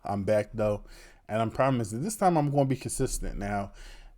I'm back though, and I'm promising this time I'm going to be consistent. Now,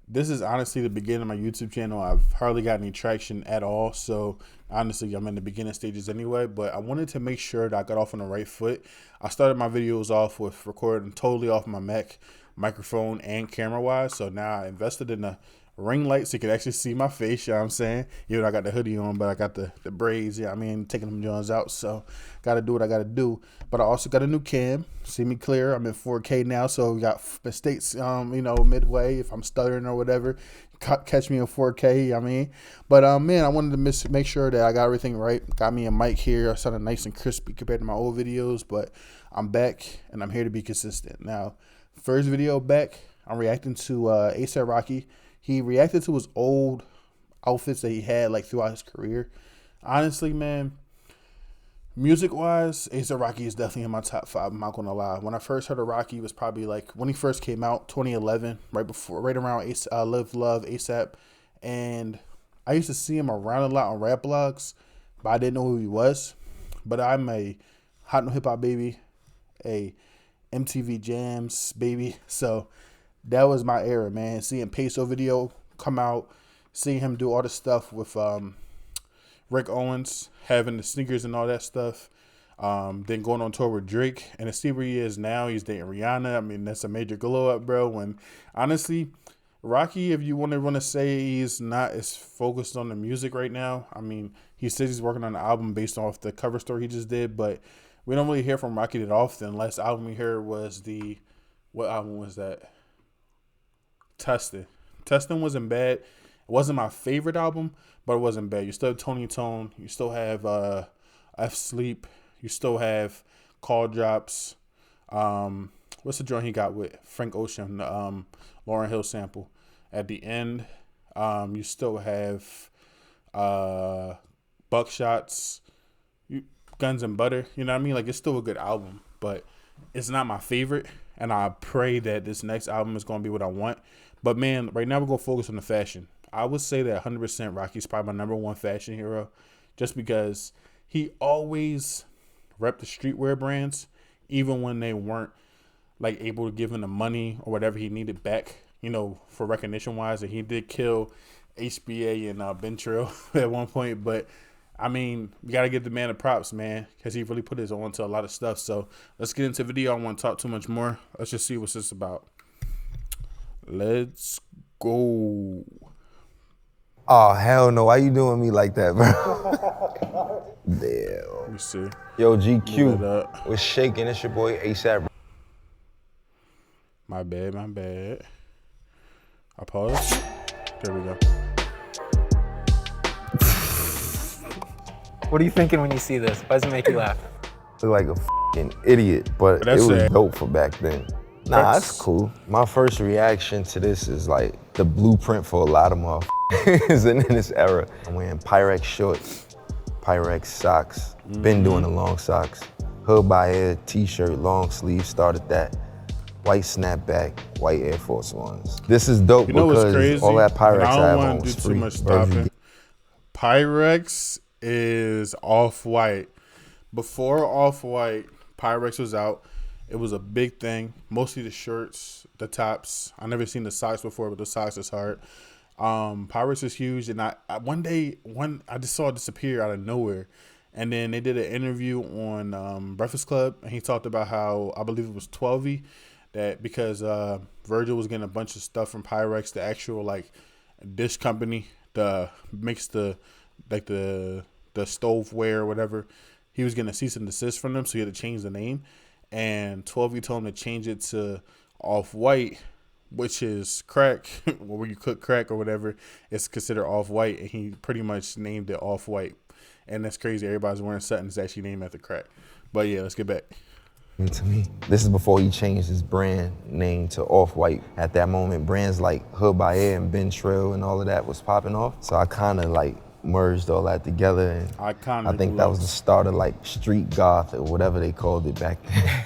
this is honestly the beginning of my YouTube channel. I've hardly got any traction at all, so honestly, I'm in the beginning stages anyway. But I wanted to make sure that I got off on the right foot. I started my videos off with recording totally off my Mac, microphone and camera wise. So now I invested in a ring light so you can actually see my face, you know what I'm saying? Even though I got the hoodie on, but I got the braids, yeah, I mean, taking them Jones out, so gotta do what I gotta do. But I also got a new cam, see me clear, I'm in 4K now, so we got mistakes, midway, if I'm stuttering or whatever, catch me in 4K, I mean. But, man, I wanted to make sure that I got everything right. Got me a mic here, I sounded nice and crispy compared to my old videos, but I'm back, and I'm here to be consistent. Now, first video back, I'm reacting to ASAP Rocky. He reacted to his old outfits that he had like throughout his career. Honestly, man, music-wise, A$AP Rocky is definitely in my top 5. I'm not gonna lie. When I first heard of Rocky, it was probably like when he first came out, 2011, right around Live Love ASAP, and I used to see him around a lot on rap blogs, but I didn't know who he was. But I'm a Hot No Hip Hop baby, a MTV Jams baby, so that was my era, man. Seeing Peso video come out, seeing him do all the stuff with Rick Owens, having the sneakers and all that stuff, then going on tour with Drake, and to see where he is now, he's dating Rihanna. I mean, that's a major glow up, bro. When honestly, Rocky, if you want to say he's not as focused on the music right now, I mean, he says he's working on an album based off the cover story he just did, but we don't really hear from Rocky that often. Last album we heard was what album was that? Testing wasn't bad. It wasn't my favorite album, but it wasn't bad. You still have Tony Tone. You still have F Sleep. You still have Call Drops. What's the joint he got with Frank Ocean? Lauryn Hill sample. At the end, you still have Buckshots, Guns and Butter. You know what I mean? Like, it's still a good album, but it's not my favorite. And I pray that this next album is going to be what I want. But, man, right now we're going to focus on the fashion. I would say that 100% Rocky's probably my #1 fashion hero just because he always repped the streetwear brands, even when they weren't, like, able to give him the money or whatever he needed back, for recognition-wise. And he did kill HBA and Ben Trill at one point. But, I mean, you got to give the man the props, man, because he really put his on to a lot of stuff. So let's get into the video. I don't want to talk too much more. Let's just see what's this about. Let's go. Oh, hell no. Why you doing me like that, bro? Damn. Let me see. Yo, GQ. What's shaking? It's your boy ASAP. My bad. I pause. There we go. What are you thinking when you see this? Why does it make you laugh? Look like a f***ing idiot, but it was dope for back then. Nah, that's cool. My first reaction to this is like the blueprint for a lot of motherfuckers in this era. I'm wearing Pyrex shorts, Pyrex socks, been doing the long socks, Hood by Air t-shirt, long sleeve, started that. White snapback, white Air Force Ones. This is dope because all that Pyrex I have on was free. Pyrex is Off-White. Before Off-White, Pyrex was out. It was a big thing. Mostly the shirts, the tops. I never seen the socks before, but the socks is hard. Pyrex is huge, and one day I just saw it disappear out of nowhere, and then they did an interview on Breakfast Club, and he talked about how I believe it was 12 that because Virgil was getting a bunch of stuff from Pyrex, the actual like dish company, makes the stoveware or whatever. He was getting a cease and desist from them, so he had to change the name. And 12 told him to change it to Off-White, which is crack, where you cook crack or whatever, it's considered Off-White, and he pretty much named it Off-White. And that's crazy. Everybody's wearing something that's actually named after crack. But yeah, let's get back. To me, this is before he changed his brand name to Off-White. At that moment, brands like Hood by Air and Ben Trill and all of that was popping off. So I kind of like merged all that together, and I think that was the start of like street goth or whatever they called it back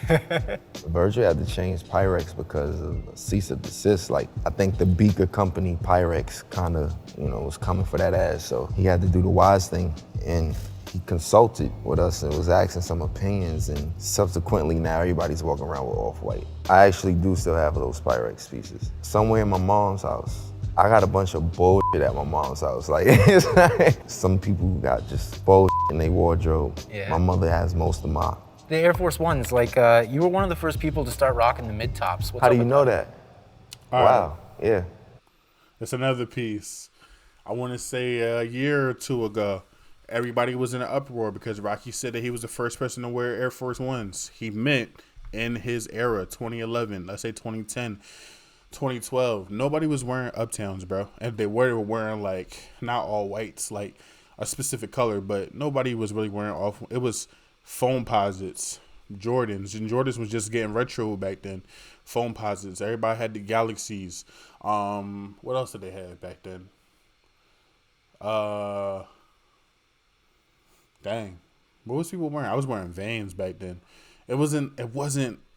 then. Virgil had to change Pyrex because of cease and desist. Like, I think the Beaker company, Pyrex, kind of, was coming for that ass, so he had to do the wise thing and he consulted with us and was asking some opinions, and subsequently now everybody's walking around with Off-White. I actually do still have those Pyrex pieces. Somewhere in my mom's house. I got a bunch of bullshit at my mom's house. Like, it's like some people got just bullshit in their wardrobe. Yeah. My mother has most of mine. The Air Force Ones, like you were one of the first people to start rocking the mid-tops. What's How up do you with know that? Wow, yeah. It's another piece. I want to say a year or two ago, everybody was in an uproar because Rocky said that he was the first person to wear Air Force Ones. He meant in his era, 2011, let's say 2010, 2012. Nobody was wearing Uptowns, bro. And they were wearing, like, not all whites, like a specific color, but nobody was really wearing off. It was foam posits, Jordans, and Jordans was just getting retro back then. Foam posits. Everybody had the Galaxies. What else did they have back then? Dang, what was people wearing? I was wearing Vans back then. It wasn't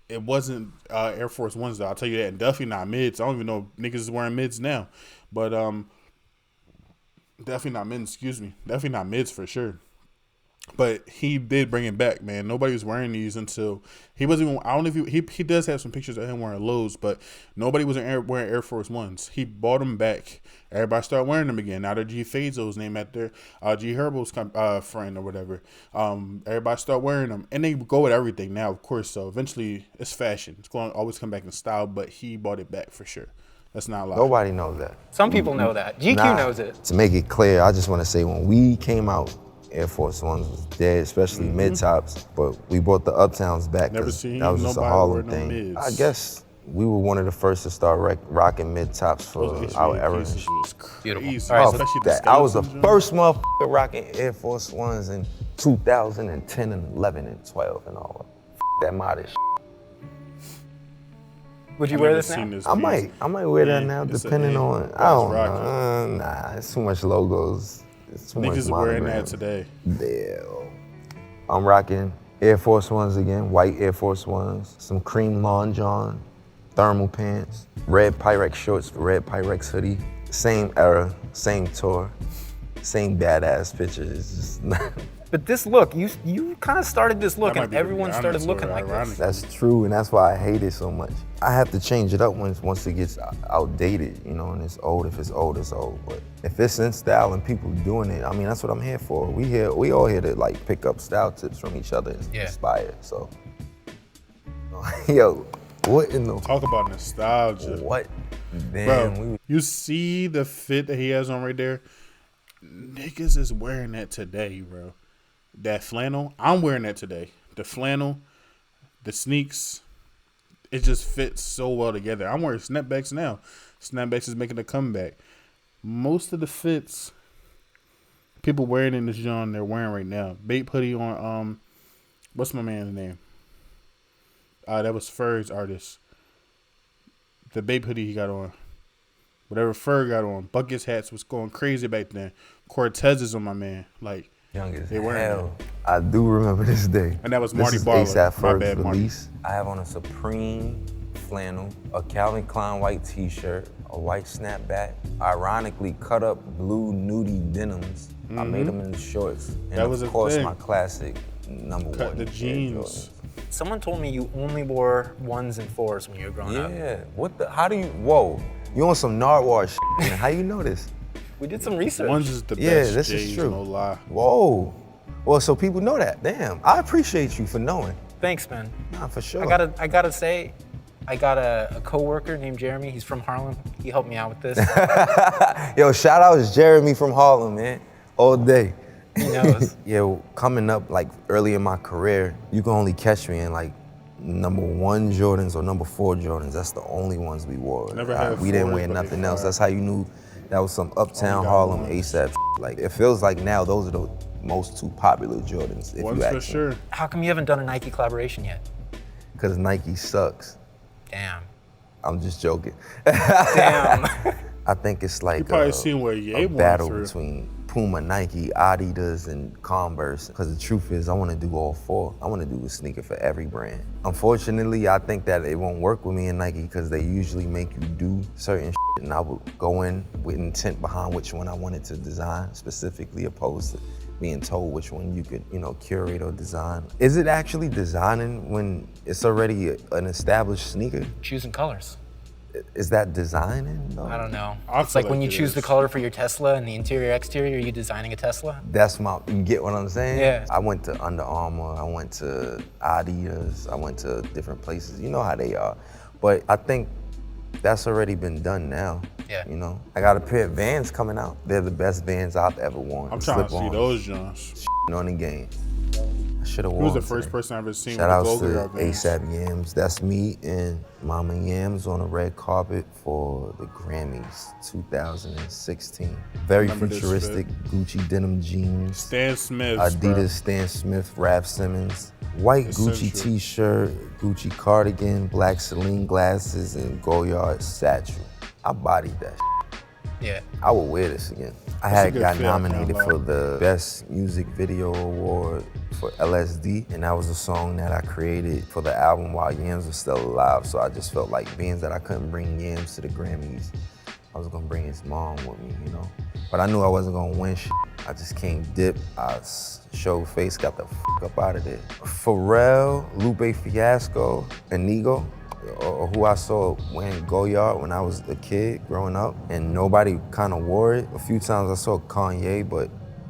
Air Force Ones though. I'll tell you that. And definitely not mids. I don't even know if niggas is wearing mids now, but definitely not mids. Excuse me, definitely not mids for sure. But he did bring it back, man. Nobody was wearing these until he wasn't even. I don't know if he does have some pictures of him wearing lows, but nobody was wearing Air Force Ones. He bought them back. Everybody started wearing them again. Now they're G Fazo's name after G Herbo's friend or whatever. Everybody start wearing them, and they go with everything now, of course. So eventually, it's fashion. It's going to always come back in style, but he bought it back for sure. That's not a lie. Nobody knows that. Some people know that. GQ knows it. To make it clear, I just want to say when we came out, Air Force Ones was dead, especially mid-tops, but we brought the Uptowns back. Never seen that was just a nobody Harlem wear no thing. mids. I guess we were one of the first to start rocking mid-tops for Those our HVA era. pieces was Beautiful. crazy. All right, so Especially the That I was the skeleton first motherfucker rocking Air Force Ones in 2010 and 11 and 12 and all that modest. Would you I've wear never this now? seen this I piece. might wear that Yeah, now, it's a depending hit. on. That's I don't rocking. know. Nah, it's too much logos. It's too much Niggas are wearing that monograms. today. Damn. I'm rocking Air Force Ones again, white Air Force Ones, some cream Long John, thermal pants, red Pyrex shorts, red Pyrex hoodie. Same era, same tour, same badass pictures. It's just But this look, you kind of started this look, That might and be the everyone started Rihanna looking tour, like this. ironically. That's true, and that's why I hate it so much. I have to change it up once it gets outdated, you know, and it's old. If it's old, it's old. But if it's in style and people doing it, I mean, that's what I'm here for. We all here to like pick up style tips from each other and inspire. So, yo, what in the Talk about nostalgia. what? Damn, Bro, you see the fit that he has on right there? Niggas is wearing that today, bro. That flannel, I'm wearing that today. The flannel, the sneaks, it just fits so well together. I'm wearing snapbacks now. Snapbacks is making a comeback. Most of the fits people wearing in this genre they're wearing right now. Bape hoodie on what's my man's name? That was Ferg's artist. The Bape hoodie he got on. Whatever Ferg got on. Buckets hats was going crazy back then. Cortez is on my man. Like, young as they weren't hell. I do remember this day. And that was This Marty is Barlow. ASAP My Ferg's bad, Marty. release. I have on a Supreme flannel, a Calvin Klein white t-shirt, a white snapback, ironically cut up blue nudie denims. I made them in the shorts. And That was of a course thing. my classic number Cut one. the Air jeans. Jordans. Someone told me you only wore 1s and 4s when you were growing up. Yeah, what the, how do you, whoa. You on some Nardwuar shit, man. How you know this? We did some research. One's is the Yeah, best this J's, is true. no lie. Whoa. Well, so people know that. Damn, I appreciate you for knowing. Thanks, man. Nah, for sure. I gotta say, I got a coworker named Jeremy. He's from Harlem. He helped me out with this. Yo, shout out to Jeremy from Harlem, man. All day. He knows. Yeah, coming up like early in my career, you can only catch me in like number 1 Jordans or number 4 Jordans. That's the only ones we wore. Never had we didn't 4s, wear but they nothing else. fire. That's how you knew that was some Uptown got Harlem ones. ASAP. Like it feels like now those are the most 2 popular Jordans. If One's you for ask me. sure. How come you haven't done a Nike collaboration yet? Cause Nike sucks. Damn. I'm just joking. Damn. I think it's like probably seen where Ye a went battle through. between Puma, Nike, Adidas, and Converse. Because the truth is, I want to do all 4. I want to do a sneaker for every brand. Unfortunately, I think that it won't work with me and Nike because they usually make you do certain shit, and I would go in with intent behind which one I wanted to design specifically, opposed to being told which one you could, curate or design. Is it actually designing when it's already an established sneaker? Choosing colors. Is that designing though? I don't know. I It's feel like when like you it choose the is. color for your Tesla and the interior, exterior, are you designing a Tesla? You get what I'm saying? Yeah. I went to Under Armour, I went to Adidas, I went to different places. You know how they are. But I think that's already been done now. Yeah. I got a pair of Vans coming out. They're the best Vans I've ever worn. I'm trying to see Slip-ons. those Jones. On the game. I should have Who worn was the first today. person I've ever seen Shout with outs the to Golden Vans? ASAP Yams. That's me and Mama Yams on the red carpet for the Grammys 2016. Very Remember this futuristic Gucci denim jeans. Stan Smith. Adidas, Stan Smith, Raph Simmons. White Gucci Essential. t-shirt, Gucci cardigan, black Celine glasses, and Goyard satchel. I bodied that. Yeah. I would wear this again. I That's a had good got fit, I can't nominated lie. for the Best Music Video Award for LSD, and that was a song that I created for the album while Yams was still alive. So I just felt like being that I couldn't bring Yams to the Grammys, I was gonna bring his mom with me, But I knew I wasn't gonna win shit. I just came dip, I showed face, got the fuck up out of there. Pharrell, Lupe Fiasco, Inigo, or who I saw wearing Goyard when I was a kid growing up, and nobody kind of wore it. A few times I saw Kanye, but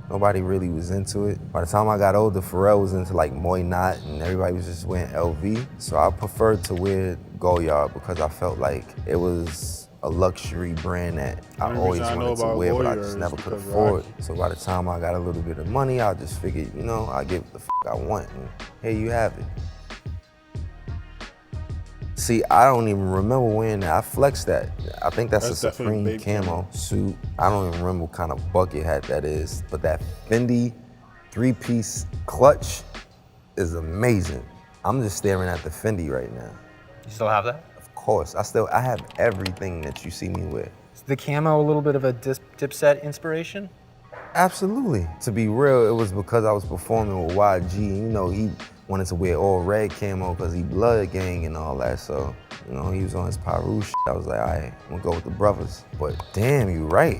nobody really was into it. By the time I got older, Pharrell was into like Moy Knot, and everybody was just wearing LV. So I preferred to wear Goyard because I felt like it was a luxury brand that I Only always reason I know wanted to about wear, but I Goyard just is never could because afford. So by the time I got a little bit of money, I just figured, I get what the I want, and here you have it. See, I don't even remember wearing that. I flexed that. I think that's a That's definitely Supreme big camo suit. I don't even remember what kind of bucket hat that is, but that Fendi 3-piece clutch is amazing. I'm just staring at the Fendi right now. You still have that? Of course, I have everything that you see me wear. Is the camo a little bit of a Dipset inspiration? Absolutely. To be real, it was because I was performing with YG. He wanted to wear all red camo because he blood gang and all that. So, he was on his Pyru shit. I was like, all right, I'm gonna go with the brothers. But damn, you right.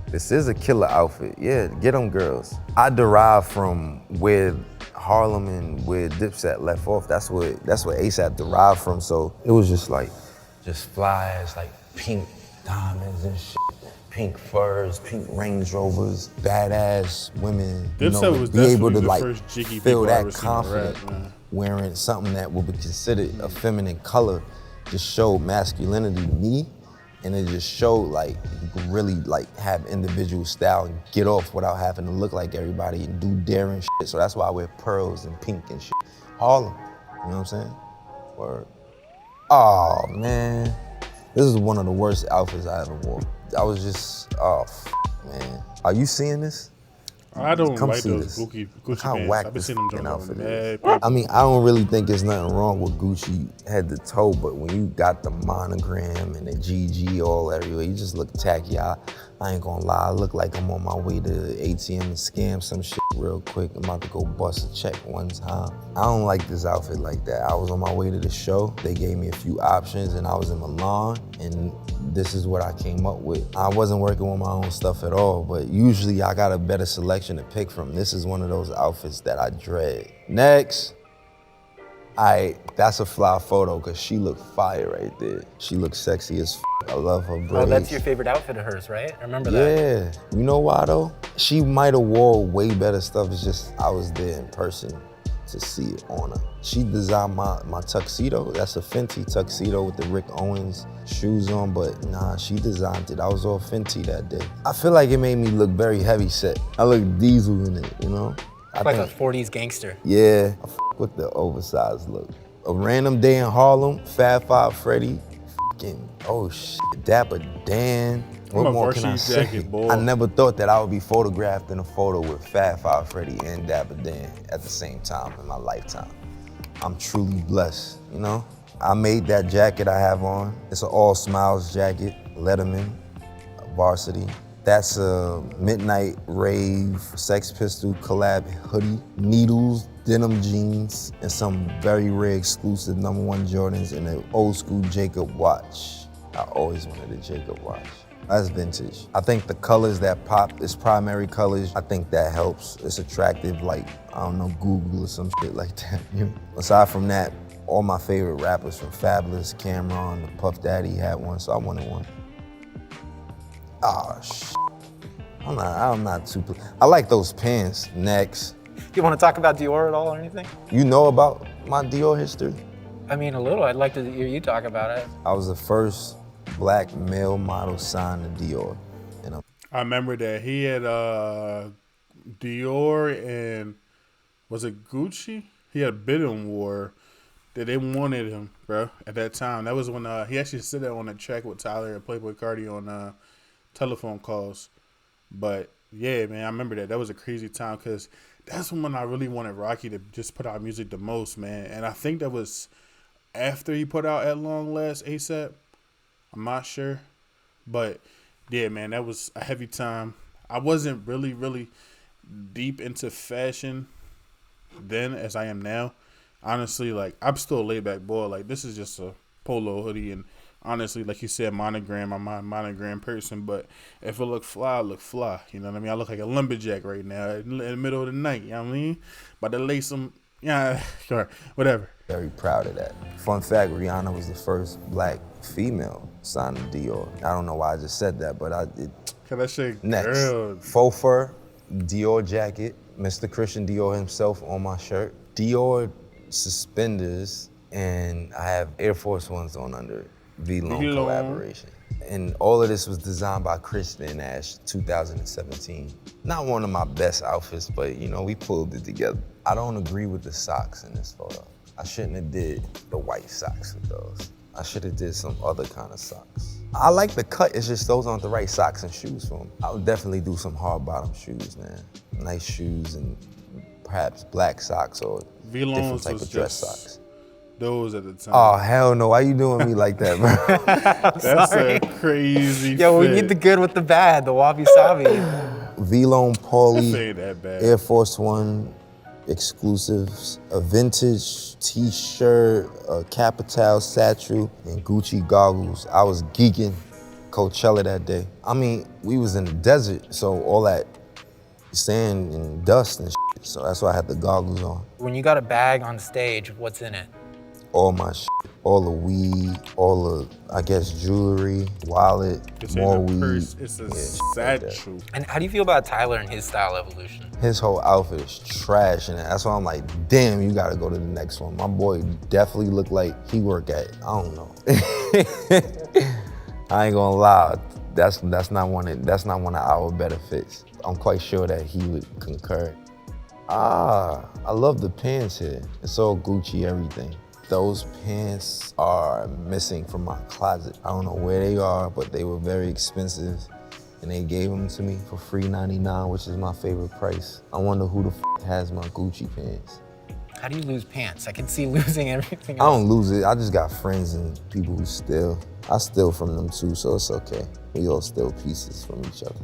This is a killer outfit. Yeah, get them girls. I derive from where Harlem and where Dipset left off. That's what ASAP derived from. So it was just fly as like pink diamonds and shit. Pink furs, pink Range Rovers, badass women. Dipset was be able definitely to the like first jiggy feel people I that ever seen confident rap, man. wearing something that would be considered a feminine color. Just showed masculinity to me, and it just showed like you could really like have individual style and get off without having to look like everybody and do daring shit. So that's why I wear pearls and pink and shit. Harlem, you know what I'm saying? Word. Oh man, this is one of the worst outfits I ever wore. I was just, man. Are you seeing this? I don't Come like see those this. Gucci How pants. whack I've been this seeing them fucking jumping outfit on is. mad. I mean, I don't really think there's nothing wrong with Gucci head to toe, but when you got the monogram and the GG all everywhere, you just look tacky. I ain't gonna lie, I look like I'm on my way to the ATM and scam some shit real quick. I'm about to go bust a check one time. I don't like this outfit like that. I was on my way to the show. They gave me a few options and I was in Milan, and this is what I came up with. I wasn't working with my own stuff at all, but usually I got a better selection to pick from. This is one of those outfits that I dread. Next. That's a fly photo because she looked fire right there. She looks sexy as I love her braids. Oh, that's your favorite outfit of hers, right? I remember that. Yeah, you know why though? She might have wore way better stuff, it's just I was there in person to see it on her. She designed my tuxedo. That's a Fenty tuxedo with the Rick Owens shoes on, but nah, she designed it. I was all Fenty that day. I feel like it made me look very heavy set. I look diesel in it, Like a 40s gangster. Yeah, I with the oversized look. A random day in Harlem, Fab Five Freddy, Dapper Dan. What more can I say? Jacket, boy. I never thought that I would be photographed in a photo with Fab Five Freddy and Dapper Dan at the same time in my lifetime. I'm truly blessed, I made that jacket I have on. It's an all smiles jacket, Letterman, varsity. That's a Midnight Rave Sex Pistol collab hoodie, needles, denim jeans, and some very rare exclusive #1 Jordans and an old school Jacob watch. I always wanted a Jacob watch. That's vintage. I think the colors that pop is primary colors. I think that helps. It's attractive, like, I don't know, Google or some shit like that. You know? Aside from that, all my favorite rappers from Fabulous, Cameron, the Puff Daddy had one, so I wanted one. Oh, shit. I'm not too, I like those pants. Next. You want to talk about Dior at all or anything? You know about my Dior history? I mean, a little. I'd like to hear you talk about it. I was the first black male model signed to Dior. And I remember that he had Dior and was it Gucci? He had a bidding war that they wanted him, bro, at that time. That was when he actually stood there on the track with Tyler and Playboy Cardi on telephone calls. But yeah, man, I remember that. That was a crazy time because that's when I really wanted Rocky to just put out music the most, man. And I think that was after he put out At Long Last ASAP. I'm not sure. But yeah, man, that was a heavy time. I wasn't really, really deep into fashion then as I am now. Honestly, like, I'm still a laid back boy. Like, this is just a polo hoodie and honestly, like you said, monogram. I'm not a monogram person, but if it look fly, I look fly. You know what I mean? I look like a lumberjack right now in the middle of the night. You know what I mean? About to lay some, yeah, sure, whatever. Very proud of that. Fun fact, Rihanna was the first black female signed to Dior. I don't know why I just said that, but I did. Can I say Next, girl? faux fur, Dior jacket, Mr. Christian Dior himself on my shirt, Dior suspenders, and I have Air Force Ones on under it. V-Lone collaboration. And all of this was designed by Chris Van Ash, 2017. Not one of my best outfits, but you know, we pulled it together. I don't agree with the socks in this photo. I shouldn't have did the white socks with those. I should have did some other kind of socks. I like the cut, it's just those aren't the right socks and shoes for them. I would definitely do some hard bottom shoes, man. Nice shoes and perhaps black socks or different type of dress socks. Those at the time. Oh, hell no. Why you doing me like that, bro? That's a crazy Yo, we fit. need the good with the bad, the wabi-sabi. V-Lone Pauly, Ain't that bad. Air Force One exclusives, a vintage t-shirt, a Capital satchel, and Gucci goggles. I was geeking Coachella that day. I mean, we was in the desert, so all that sand and dust and shit, so that's why I had the goggles on. When you got a bag on stage, what's in it? All my shit, all the weed, all the, I guess, jewelry, wallet, It's more in a weed. purse. It's a satchel. And how do you feel about Tyler and his style evolution? His whole outfit is trash, and that's why I'm like, damn, you gotta go to the next one. My boy definitely looked like he worked at, I don't know. I ain't gonna lie, that's not one of our better fits. I'm quite sure that he would concur. I love the pants here. It's all Gucci everything. Those pants are missing from my closet. I don't know where they are, but they were very expensive, and they gave them to me for free $99, which is my favorite price. I wonder who the f has my Gucci pants. How do you lose pants? I can see losing everything I else. don't lose it. I just got friends and people who steal. I steal from them too, so it's okay. We all steal pieces from each other.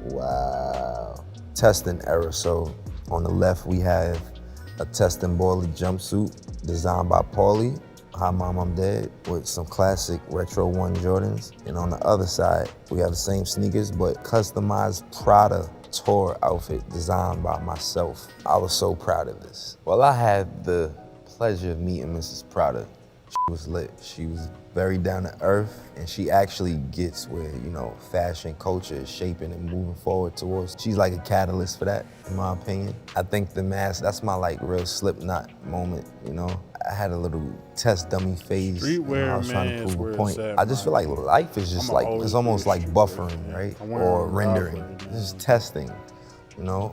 Wow. Test and error. So on the left, we have a Test and Boiler jumpsuit designed by Pauly, Hi Mom, I'm Dead, with some classic Retro 1 Jordans. And on the other side, we have the same sneakers, but customized Prada tour outfit designed by myself. I was so proud of this. Well, I had the pleasure of meeting Mrs. Prada. She was lit. She was very down to earth, and she actually gets where, you know, fashion culture is shaping and moving forward towards. She's like a catalyst for that, in my opinion. I think the mask, that's my like real Slipknot moment, you know? I had a little test dummy phase. Streetwear, I was trying to man, prove is a point. where it's at, I just feel like life is just I'ma like, always it's be almost a like streetwear buffering, fan. right? I'm wearing Or a rendering. buffer, man. Just testing, you know?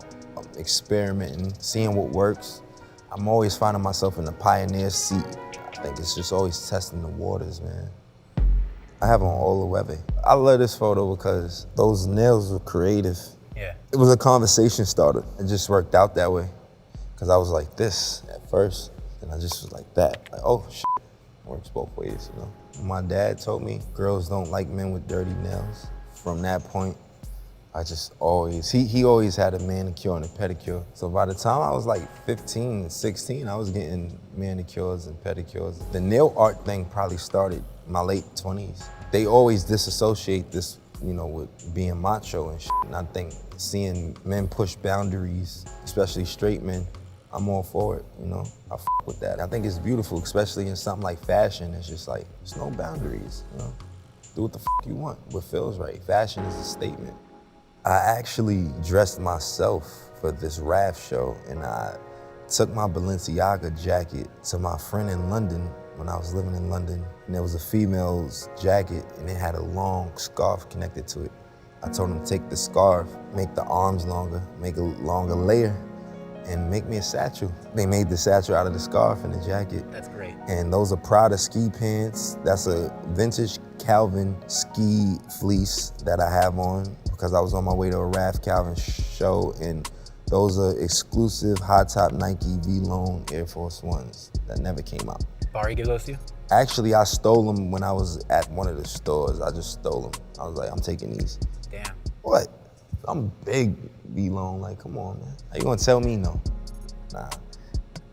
Experimenting, seeing what works. I'm always finding myself in the pioneer seat. I think it's just always testing the waters, man. I have on all the weather. I love this photo because those nails were creative. Yeah. It was a conversation starter. It just worked out that way. Cause I was like this at first, and I just was like that. Like, oh shit, it works both ways, you know? My dad told me girls don't like men with dirty nails. From that point, I just always, he always had a manicure and a pedicure. So by the time I was like 15, 16, I was getting manicures and pedicures. The nail art thing probably started in my late 20s. They always disassociate this you know, with being macho and shit. And I think seeing men push boundaries, especially straight men, I'm all for it, you know? I f with that. I think it's beautiful, especially in something like fashion. It's just like, there's no boundaries, you know? Do what the f you want, what feels right. Fashion is a statement. I actually dressed myself for this RAF show, and I took my Balenciaga jacket to my friend in London when I was living in London, and there was a female's jacket, and it had a long scarf connected to it. I told him to take the scarf, make the arms longer, make a longer layer, and make me a satchel. They made the satchel out of the scarf and the jacket. That's great. And those are Prada ski pants. That's a vintage Calvin ski fleece that I have on because I was on my way to a Raf Calvin show, and those are exclusive high top Nike V-Lone Air Force Ones that never came out. Barry gave those to you? Actually, I stole them when I was at one of the stores. I just stole them. I was like, I'm taking these. Damn. What? I'm big V-Lone, like, come on, man. How you gonna tell me no? Nah,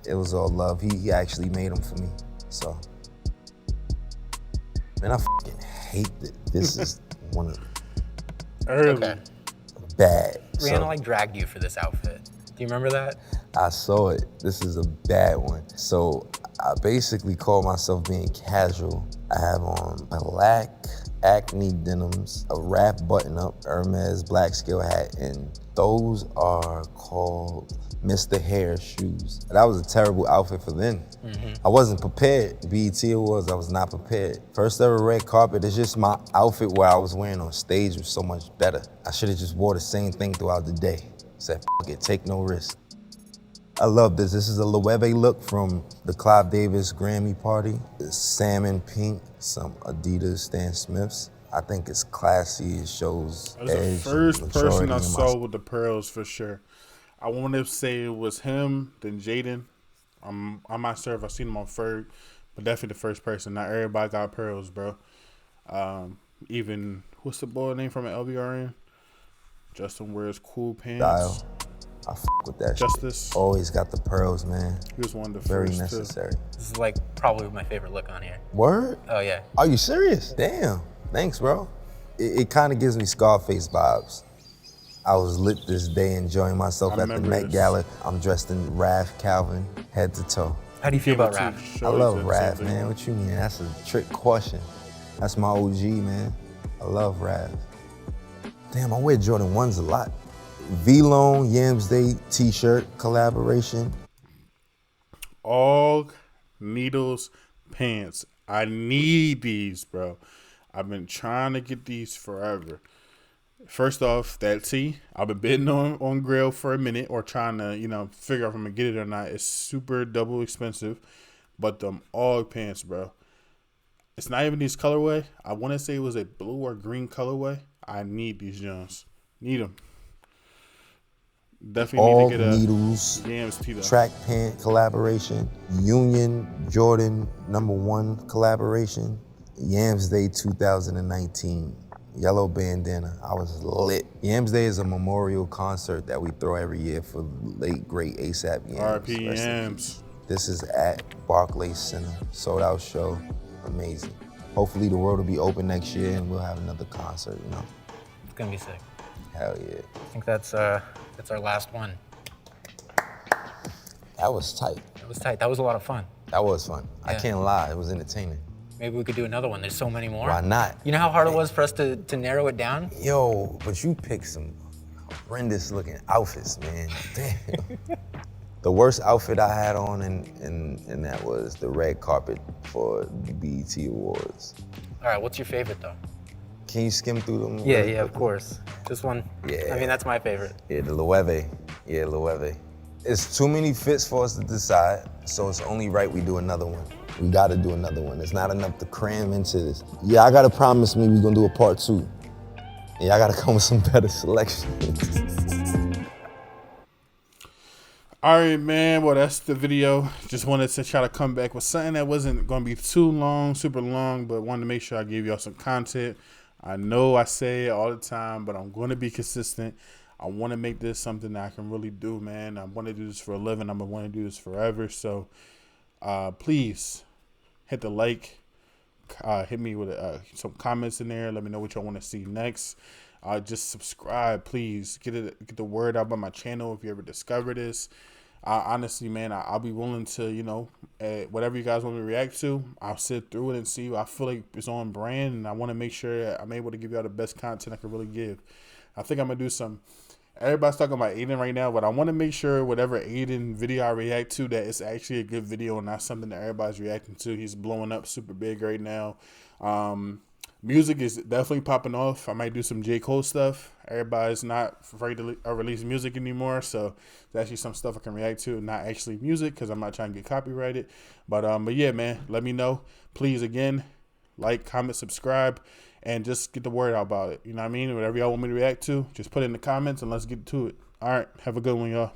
it was all love. He actually made them for me, so. Man, I fucking hate it. This is one of Okay. bad. Rihanna So, like dragged you for this outfit. Do you remember that? I saw it. This is a bad one. So I basically call myself being casual. I have on black Acne denims, a wrap button-up Hermes black scale hat, and those are called Mr. Hair shoes. That was a terrible outfit for then. I wasn't prepared. BET Awards, I was not prepared. First ever red carpet, it's just my outfit where I was wearing on stage was so much better. I should have just wore the same thing throughout the day. Said, f it, take no risk. I love this. This is a Loewe look from the Clive Davis Grammy party. It's salmon pink, some Adidas Stan Smiths. I think it's classy. It shows That was the first person I saw with the pearls for sure. I want to say it was him, then Jaden. I'm not sure if I've seen him on Ferg, but definitely the first person. Not everybody got pearls, bro. Even, what's the boy name from LBRN? Justin wears cool pants. Style. I f with that Justice. shit. Always got the pearls, man. He was one of the Very first necessary. too. This is like probably my favorite look on here. Word? Oh yeah. Are you serious? Damn. Thanks, bro. It kind of gives me Scarface vibes. I was lit this day enjoying myself at the Met Gala. I'm dressed in Raf Calvin, head to toe. How do you feel about Raf? I love Raf, man. What you mean? That's a trick question. That's my OG, man. I love Raf. Damn, I wear Jordan 1s a lot. V-Lone Yams Day t-shirt collaboration. All Needles pants. I need these, bro. I've been trying to get these forever. First off, that tee, I've been bidding on Grail for a minute or trying to, figure out if I'm going to get it or not. It's super double expensive. But them all pants, bro. It's not even these colorway. I want to say it was a blue or green colorway. I need these Jones. Need them. Definitely all need to get a Needles Yams tee though. Track pant collaboration. Union Jordan #1 collaboration. Yams Day 2019. Yellow bandana. I was lit. Yams Day is a memorial concert that we throw every year for late great ASAP Yams. R.I.P. Yams. This is at Barclays Center. Sold out show. Amazing. Hopefully the world will be open next year and we'll have another concert, It's gonna be sick. Hell yeah. I think that's our last one. That was tight. It was tight. That was a lot of fun. That was fun. I Yeah. can't lie, it was entertaining. Maybe we could do another one. There's so many more. Why not? You know how hard it was for us to narrow it down? Yo, but you picked some horrendous looking outfits, man. Damn. The worst outfit I had on and that was the red carpet for the BET Awards. All right, what's your favorite though? Can you skim through them? Yeah, of course. This one. Yeah. I mean, that's my favorite. Yeah, the Loewe. Yeah, Loewe. It's too many fits for us to decide, so it's only right we do another one. We gotta do another one. It's not enough to cram into this. Yeah, I gotta promise me we're gonna do a part 2. Yeah, I gotta come with some better selections. All right, man. Well, that's the video. Just wanted to try to come back with something that wasn't going to be too long, super long, but wanted to make sure I gave y'all some content. I know I say it all the time, but I'm going to be consistent. I want to make this something that I can really do, man. I want to do this for a living. I'm going to want to do this forever. So please hit the like, hit me with some comments in there. Let me know what y'all want to see next. Just subscribe, please. Get the word out about my channel if you ever discover this. Honestly, man, I'll be willing to, whatever you guys want me to react to, I'll sit through it and see. I feel like it's on brand, and I want to make sure that I'm able to give y'all the best content I can really give. I think I'm going to do some. Everybody's talking about Aiden right now, but I want to make sure whatever Aiden video I react to, that it's actually a good video and not something that everybody's reacting to. He's blowing up super big right now. Music is definitely popping off. I might do some J. Cole stuff. Everybody's not afraid to release music anymore, so there's actually some stuff I can react to, not actually music, because I'm not trying to get copyrighted. But yeah, man, let me know. Please, again, like, comment, subscribe, and just get the word out about it. You know what I mean? Whatever y'all want me to react to, just put it in the comments and let's get to it. All right, have a good one, y'all.